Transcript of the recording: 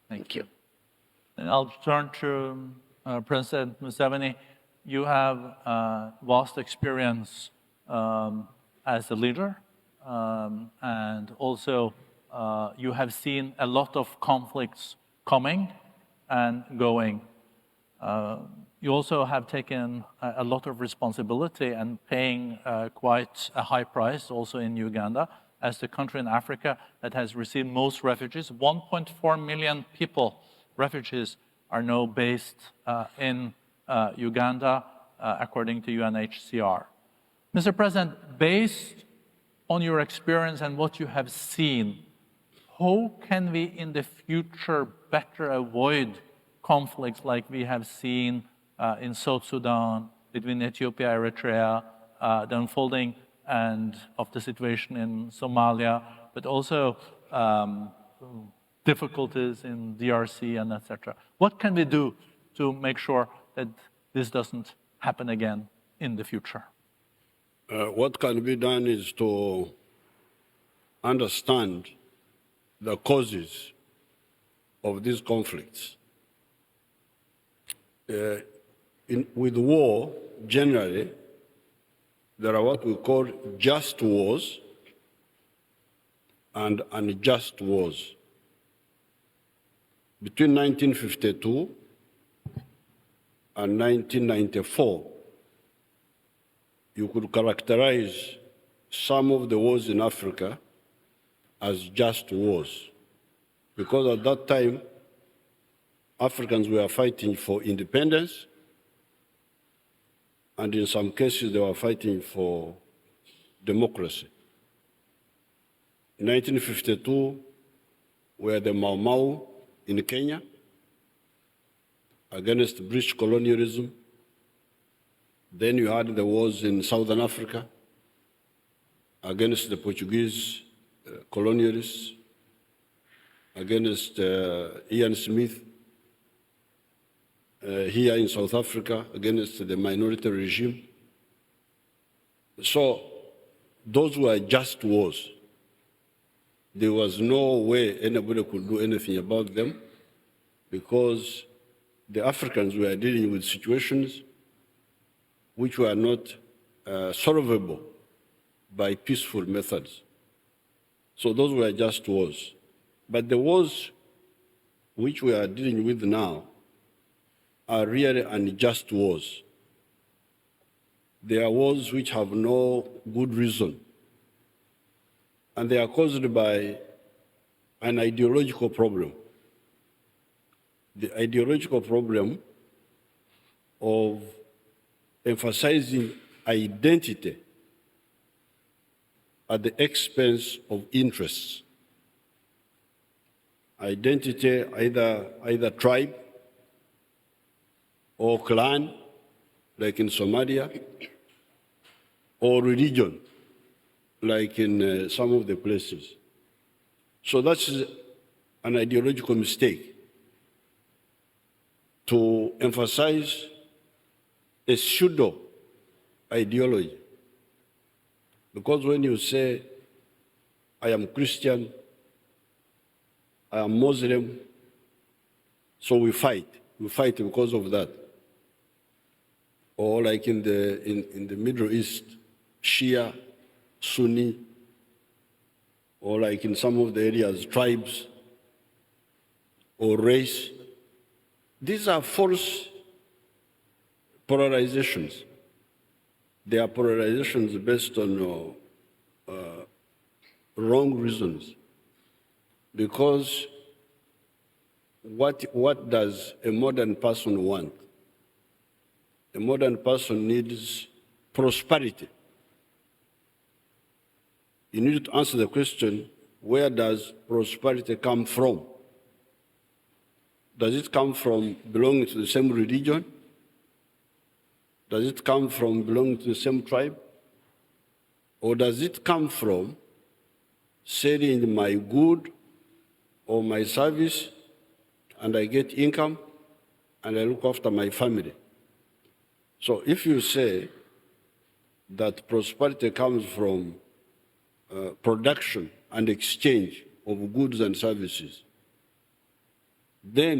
Thank you. And I'll turn to President Museveni. You have vast experience as a leader, and also you have seen a lot of conflicts coming and going. You also have taken a lot of responsibility and paying quite a high price also in Uganda as the country in Africa that has received most refugees. 1.4 million people, refugees, are now based in Uganda, according to UNHCR. Mr. President, based on your experience and what you have seen, how can we in the future better avoid conflicts like we have seen in South Sudan, between Ethiopia, Eritrea, the unfolding and of the situation in Somalia, but also difficulties in DRC and etc. What can we do to make sure that this doesn't happen again in the future? What can be done is to understand the causes of these conflicts. With war, generally, there are what we call just wars and unjust wars. Between 1952 and 1994, you could characterize some of the wars in Africa as just wars, because at that time, Africans were fighting for independence, and in some cases they were fighting for democracy. In 1952, were the Mau Mau in Kenya against British colonialism. Then you had the wars in Southern Africa against the Portuguese colonialists, against Ian Smith, here in South Africa against the minority regime. So those were just wars. There was no way anybody could do anything about them because the Africans were dealing with situations which were not solvable by peaceful methods. So those were just wars. But the wars which we are dealing with now are really unjust wars. They are wars which have no good reason. And they are caused by an ideological problem. The ideological problem of emphasizing identity at the expense of interests. Identity, either tribe or clan, like in Somalia, or religion, like in some of the places. So that's an ideological mistake, to emphasize a pseudo ideology. Because when you say, I am Christian, I am Muslim, so we fight because of that. Or like in the Middle East, Shia, Sunni, or like in some of the areas, tribes or race. These are false polarizations. They are polarizations based on wrong reasons. Because what does a modern person want? A modern person needs prosperity. You need to answer the question, where does prosperity come from? Does it come from belonging to the same religion? Does it come from belonging to the same tribe? Or does it come from selling my good or my service and I get income and I look after my family? So if you say that prosperity comes from production and exchange of goods and services, Then